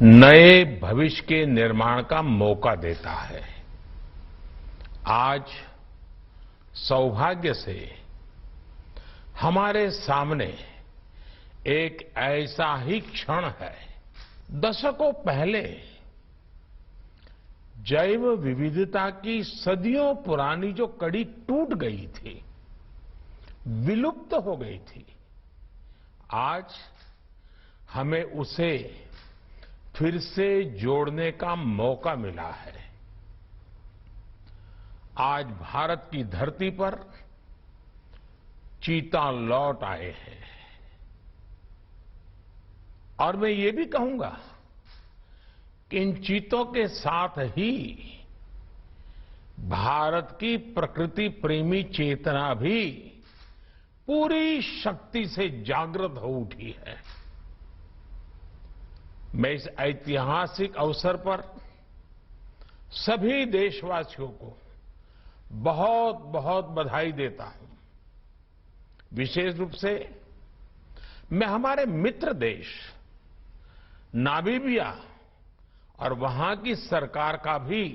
नए भविष्य के निर्माण का मौका देता है। आज सौभाग्य से हमारे सामने एक ऐसा ही क्षण है। दशकों पहले जैव विविधता की सदियों पुरानी जो कड़ी टूट गई थी, विलुप्त हो गई थी, आज हमें उसे फिर से जोड़ने का मौका मिला है। आज भारत की धरती पर चीता लौट आए हैं और मैं ये भी कहूंगा कि इन चीतों के साथ ही भारत की प्रकृति प्रेमी चेतना भी पूरी शक्ति से जागृत हो उठी है। मैं इस ऐतिहासिक अवसर पर सभी देशवासियों को बहुत बहुत बधाई देता हूं। विशेष रूप से मैं हमारे मित्र देश नामीबिया और वहां की सरकार का भी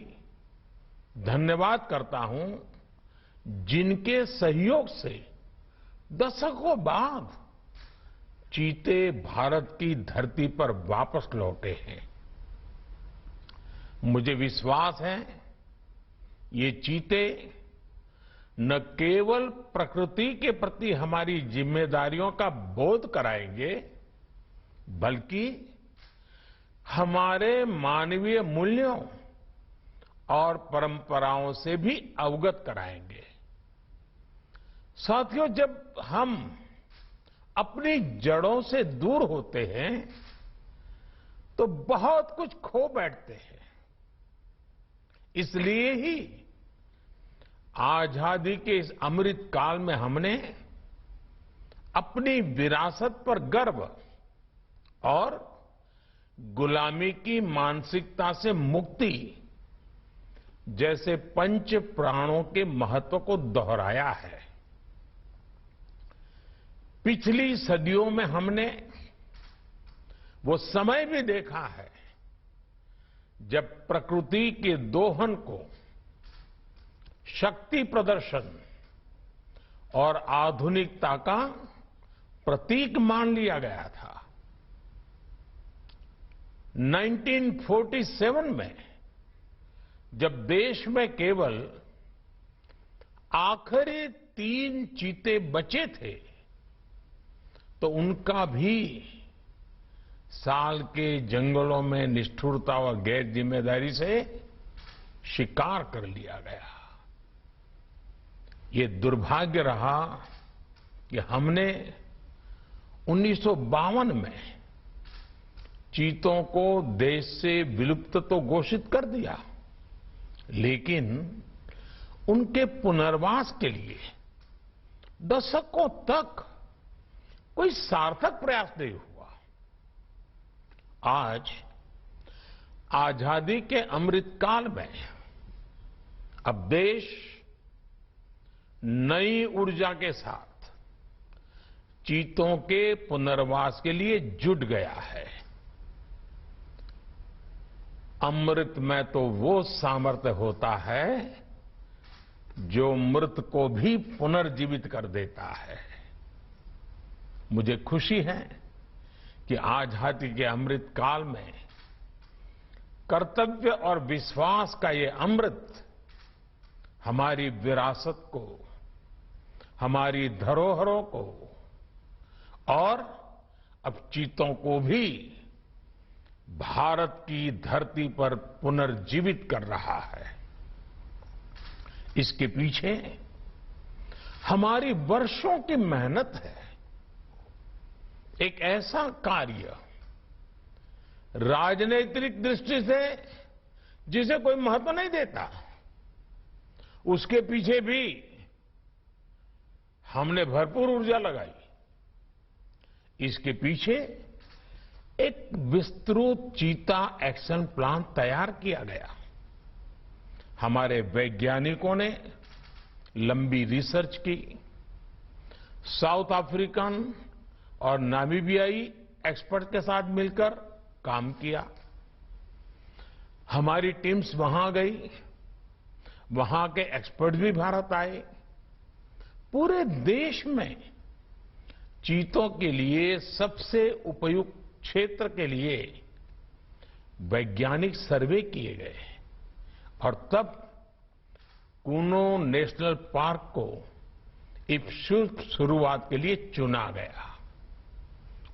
धन्यवाद करता हूं, जिनके सहयोग से दशकों बाद चीते भारत की धरती पर वापस लौटे हैं। मुझे विश्वास है ये चीते न केवल प्रकृति के प्रति हमारी जिम्मेदारियों का बोध कराएंगे, बल्कि हमारे मानवीय मूल्यों और परंपराओं से भी अवगत कराएंगे। साथियों, जब हम अपनी जड़ों से दूर होते हैं तो बहुत कुछ खो बैठते हैं। इसलिए ही आजादी के इस अमृत काल में हमने अपनी विरासत पर गर्व और गुलामी की मानसिकता से मुक्ति जैसे पंच प्राणों के महत्व को दोहराया है। पिछली सदियों में हमने वो समय भी देखा है जब प्रकृति के दोहन को शक्ति प्रदर्शन और आधुनिकता का प्रतीक मान लिया गया था। 1947 में जब देश में केवल आखिरी 3 चीते बचे थे तो उनका भी साल के जंगलों में निष्ठुरता और गैर जिम्मेदारी से शिकार कर लिया गया। ये दुर्भाग्य रहा कि हमने 1952 में चीतों को देश से विलुप्त तो घोषित कर दिया, लेकिन उनके पुनर्वास के लिए दशकों तक कोई सार्थक प्रयास नहीं हुआ। आज आजादी के अमृत काल में अब देश नई ऊर्जा के साथ चीतों के पुनर्वास के लिए जुट गया है। अमृत में तो वो सामर्थ्य होता है जो मृत को भी पुनर्जीवित कर देता है। मुझे खुशी है कि आजादी के अमृत काल में कर्तव्य और विश्वास का ये अमृत हमारी विरासत को, हमारी धरोहरों को और अब चीतों को भी भारत की धरती पर पुनर्जीवित कर रहा है। इसके पीछे हमारी वर्षों की मेहनत है। एक ऐसा कार्य राजनीतिक दृष्टि से जिसे कोई महत्व नहीं देता, उसके पीछे भी हमने भरपूर ऊर्जा लगाई। इसके पीछे एक विस्तृत चीता एक्शन प्लान तैयार किया गया। हमारे वैज्ञानिकों ने लंबी रिसर्च की, साउथ अफ्रीकन और नामीबियाई एक्सपर्ट के साथ मिलकर काम किया। हमारी टीम्स वहां गई, वहां के एक्सपर्ट भी भारत आए। पूरे देश में चीतों के लिए सबसे उपयुक्त क्षेत्र के लिए वैज्ञानिक सर्वे किए गए और तब कूनो नेशनल पार्क को एक शुरुआत के लिए चुना गया।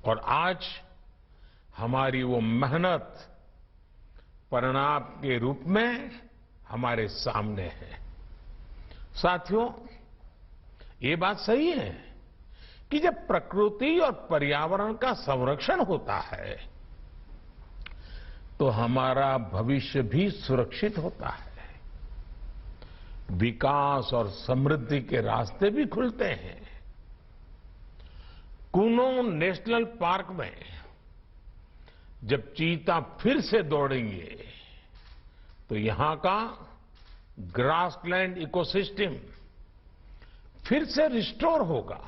और आज हमारी वो मेहनत परिणाम के रूप में हमारे सामने है। साथियों, ये बात सही है कि जब प्रकृति और पर्यावरण का संरक्षण होता है तो हमारा भविष्य भी सुरक्षित होता है, विकास और समृद्धि के रास्ते भी खुलते हैं। कूनो नेशनल पार्क में जब चीता फिर से दौड़ेंगे तो यहां का ग्रासलैंड इकोसिस्टम फिर से रिस्टोर होगा,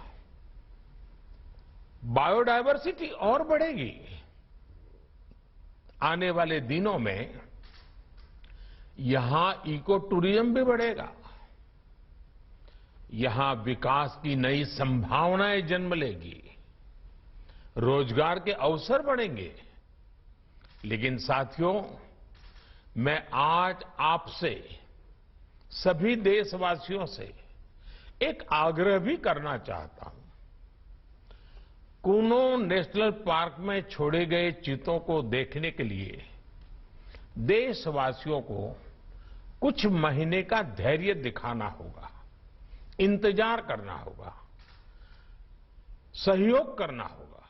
बायोडायवर्सिटी और बढ़ेगी। आने वाले दिनों में यहां इको टूरिज्म भी बढ़ेगा, यहां विकास की नई संभावनाएं जन्म लेगी, रोजगार के अवसर बढ़ेंगे। लेकिन साथियों, मैं आज आपसे सभी देशवासियों से एक आग्रह भी करना चाहता हूं। कूनो नेशनल पार्क में छोड़े गए चीतों को देखने के लिए देशवासियों को कुछ महीने का धैर्य दिखाना होगा, इंतजार करना होगा, सहयोग करना होगा।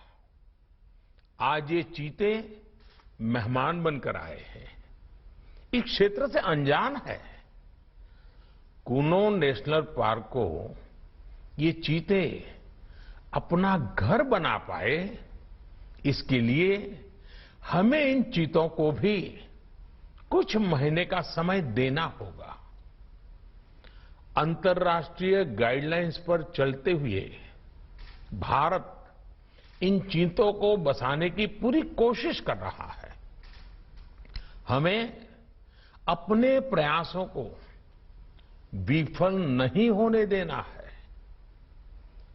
आज ये चीते मेहमान बनकर आए हैं, इस क्षेत्र से अनजान है। कूनो नेशनल पार्क को ये चीते अपना घर बना पाए, इसके लिए हमें इन चीतों को भी कुछ महीने का समय देना होगा। अंतर्राष्ट्रीय गाइडलाइंस पर चलते हुए भारत इन चीतों को बसाने की पूरी कोशिश कर रहा है। हमें अपने प्रयासों को विफल नहीं होने देना है।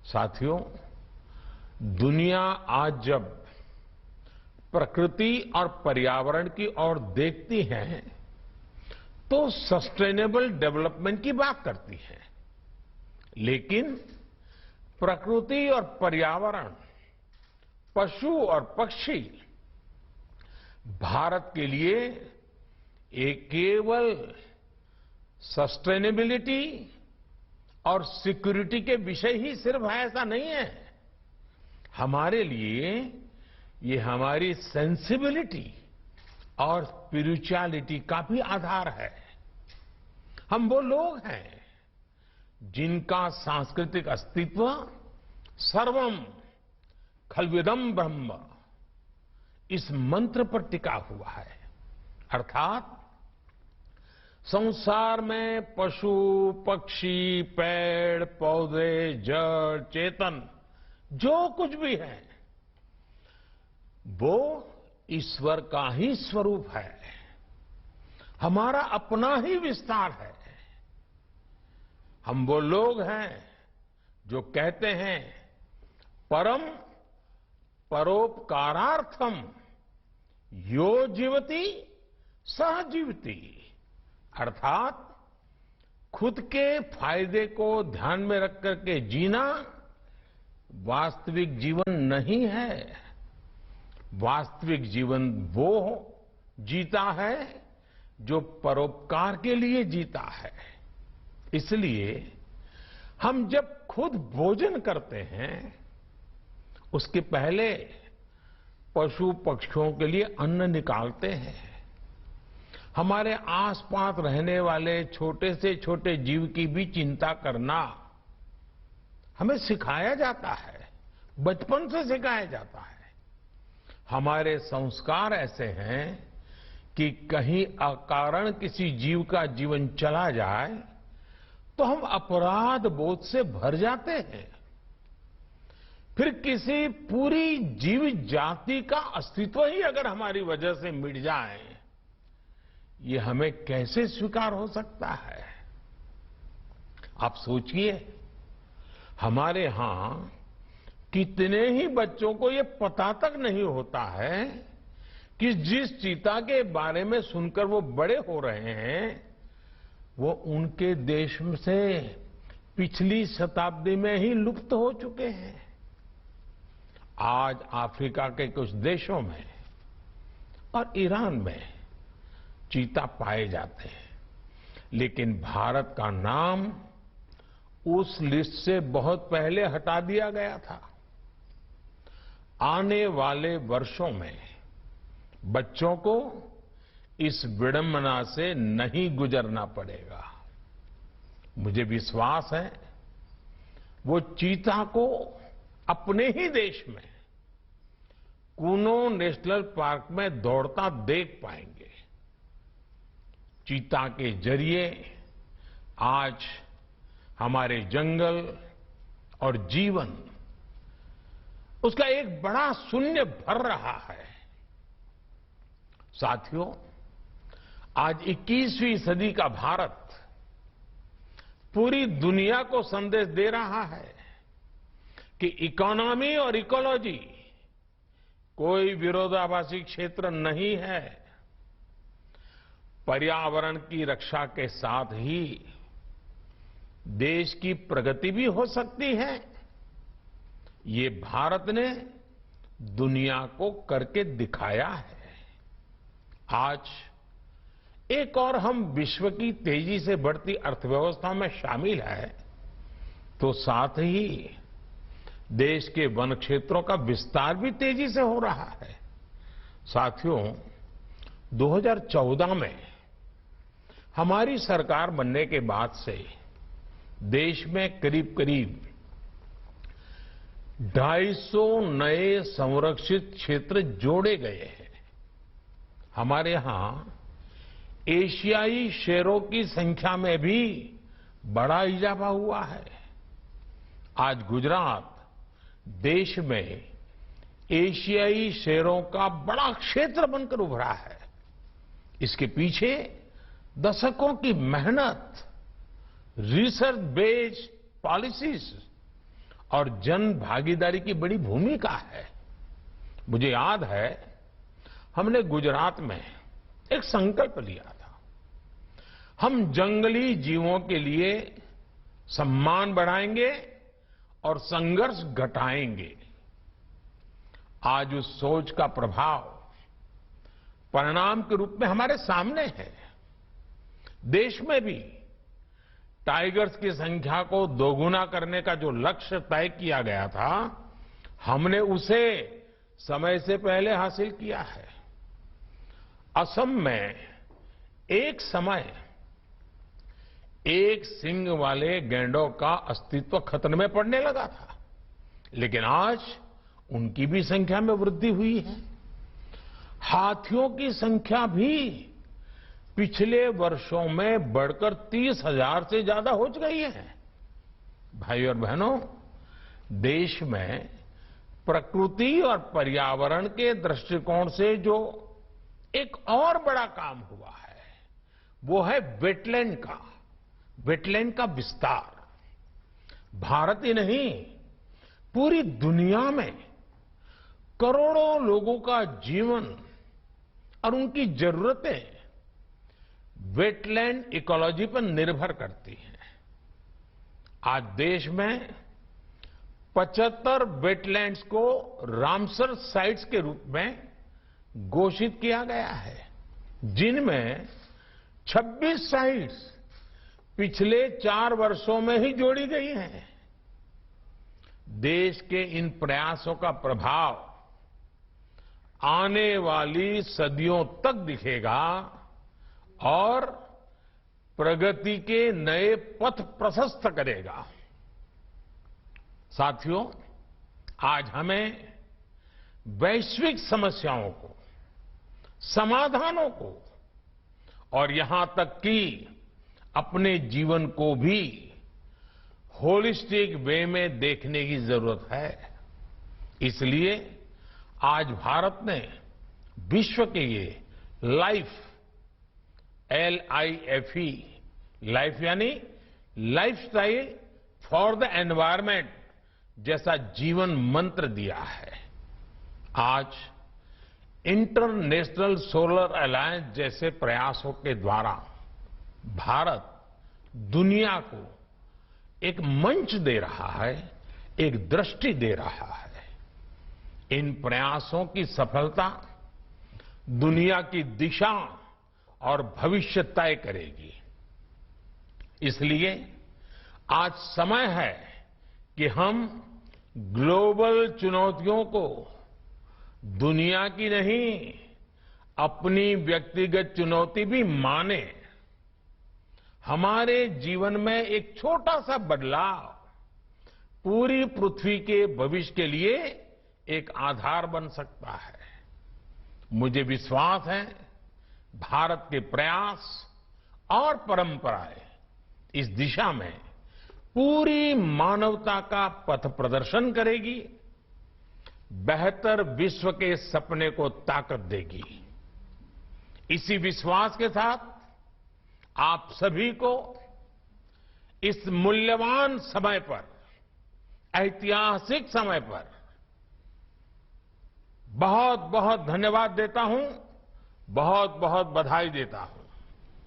साथियों, दुनिया आज जब प्रकृति और पर्यावरण की ओर देखती है तो सस्टेनेबल डेवलपमेंट की बात करती है, लेकिन प्रकृति और पर्यावरण, पशु और पक्षी भारत के लिए एक केवल सस्टेनेबिलिटी और सिक्योरिटी के विषय ही सिर्फ है, ऐसा नहीं है। हमारे लिए ये हमारी सेंसिबिलिटी और स्पिरिचुअलिटी का भी आधार है। हम वो लोग हैं जिनका सांस्कृतिक अस्तित्व सर्वम खल्विदम ब्रह्म इस मंत्र पर टिका हुआ है। अर्थात संसार में पशु, पक्षी, पेड़, पौधे, जड़, चेतन जो कुछ भी है वो ईश्वर का ही स्वरूप है, हमारा अपना ही विस्तार है। हम वो लोग हैं जो कहते हैं परम परोपकारार्थम यो जीवति सह जीवति, अर्थात खुद के फायदे को ध्यान में रख करके जीना वास्तविक जीवन नहीं है। वास्तविक जीवन वो जीता है जो परोपकार के लिए जीता है। इसलिए हम जब खुद भोजन करते हैं उसके पहले पशु पक्षियों के लिए अन्न निकालते हैं। हमारे आसपास रहने वाले छोटे से छोटे जीव की भी चिंता करना हमें सिखाया जाता है, बचपन से सिखाया जाता है। हमारे संस्कार ऐसे हैं कि कहीं अकारण किसी जीव का जीवन चला जाए तो हम अपराध बोध से भर जाते हैं। फिर किसी पूरी जीव जाति का अस्तित्व ही अगर हमारी वजह से मिट जाए, ये हमें कैसे स्वीकार हो सकता है? आप सोचिए, हमारे यहां कितने ही बच्चों को ये पता तक नहीं होता है कि जिस चीता के बारे में सुनकर वो बड़े हो रहे हैं, वो उनके देश से पिछली शताब्दी में ही लुप्त हो चुके हैं। आज अफ्रीका के कुछ देशों में और ईरान में चीता पाए जाते हैं, लेकिन भारत का नाम उस लिस्ट से बहुत पहले हटा दिया गया था। आने वाले वर्षों में बच्चों को इस विडंबना से नहीं गुजरना पड़ेगा। मुझे विश्वास है वो चीता को अपने ही देश में कूनो नेशनल पार्क में दौड़ता देख पाएंगे। चीता के जरिए आज हमारे जंगल और जीवन, उसका एक बड़ा शून्य भर रहा है। साथियों, आज 21वीं सदी का भारत पूरी दुनिया को संदेश दे रहा है कि इकोनॉमी और इकोलॉजी कोई विरोधाभासी क्षेत्र नहीं है। पर्यावरण की रक्षा के साथ ही देश की प्रगति भी हो सकती है। ये भारत ने दुनिया को करके दिखाया है। आज एक और हम विश्व की तेजी से बढ़ती अर्थव्यवस्था में शामिल है, तो साथ ही देश के वन क्षेत्रों का विस्तार भी तेजी से हो रहा है। साथियों, 2014 में हमारी सरकार बनने के बाद से देश में करीब करीब 250 नए संरक्षित क्षेत्र जोड़े गए हैं। हमारे यहां एशियाई शेरों की संख्या में भी बड़ा इजाफा हुआ है। आज गुजरात देश में एशियाई शेरों का बड़ा क्षेत्र बनकर उभरा है। इसके पीछे दशकों की मेहनत, रिसर्च बेस्ड पॉलिसीज और जन भागीदारी की बड़ी भूमिका है। मुझे याद है, हमने गुजरात में एक संकल्प लिया था। हम जंगली जीवों के लिए सम्मान बढ़ाएंगे और संघर्ष घटाएंगे। आज उस सोच का प्रभाव परिणाम के रूप में हमारे सामने है। देश में भी टाइगर्स की संख्या को दोगुना करने का जो लक्ष्य तय किया गया था, हमने उसे समय से पहले हासिल किया है। असम में एक समय एक सींग वाले गैंडों का अस्तित्व खतरे में पड़ने लगा था, लेकिन आज उनकी भी संख्या में वृद्धि हुई है। हाथियों की संख्या भी पिछले वर्षों में बढ़कर 30,000 से ज्यादा हो गई है। भाइयों और बहनों, देश में प्रकृति और पर्यावरण के दृष्टिकोण से जो एक और बड़ा काम हुआ है, वो है वेटलैंड का विस्तार। भारत ही नहीं, पूरी दुनिया में करोड़ों लोगों का जीवन और उनकी जरूरतें वेटलैंड इकोलॉजी पर निर्भर करती हैं। आज देश में 75 वेटलैंड्स को रामसर साइट्स के रूप में घोषित किया गया है, जिनमें 26 साइट्स पिछले 4 वर्षों में ही जोड़ी गई हैं। देश के इन प्रयासों का प्रभाव आने वाली सदियों तक दिखेगा और प्रगति के नए पथ प्रशस्त करेगा। साथियों, आज हमें वैश्विक समस्याओं को, समाधानों को और यहां तक कि अपने जीवन को भी होलिस्टिक वे में देखने की जरूरत है। इसलिए आज भारत ने विश्व के ये लाइफ, LIFE, लाइफ यानी लाइफस्टाइल फॉर द एनवायरमेंट जैसा जीवन मंत्र दिया है। आज इंटरनेशनल सोलर अलायंस जैसे प्रयासों के द्वारा भारत दुनिया को एक मंच दे रहा है, एक दृष्टि दे रहा है। इन प्रयासों की सफलता दुनिया की दिशा और भविष्य तय करेगी। इसलिए आज समय है कि हम ग्लोबल चुनौतियों को दुनिया की नहीं, अपनी व्यक्तिगत चुनौती भी माने। हमारे जीवन में एक छोटा सा बदलाव पूरी पृथ्वी के भविष्य के लिए एक आधार बन सकता है। मुझे विश्वास है भारत के प्रयास और परंपराएं इस दिशा में पूरी मानवता का पथ प्रदर्शन करेगी, बेहतर विश्व के सपने को ताकत देगी। इसी विश्वास के साथ आप सभी को इस मूल्यवान समय पर, ऐतिहासिक समय पर बहुत बहुत धन्यवाद देता हूं, बहुत बहुत बधाई देता हूं।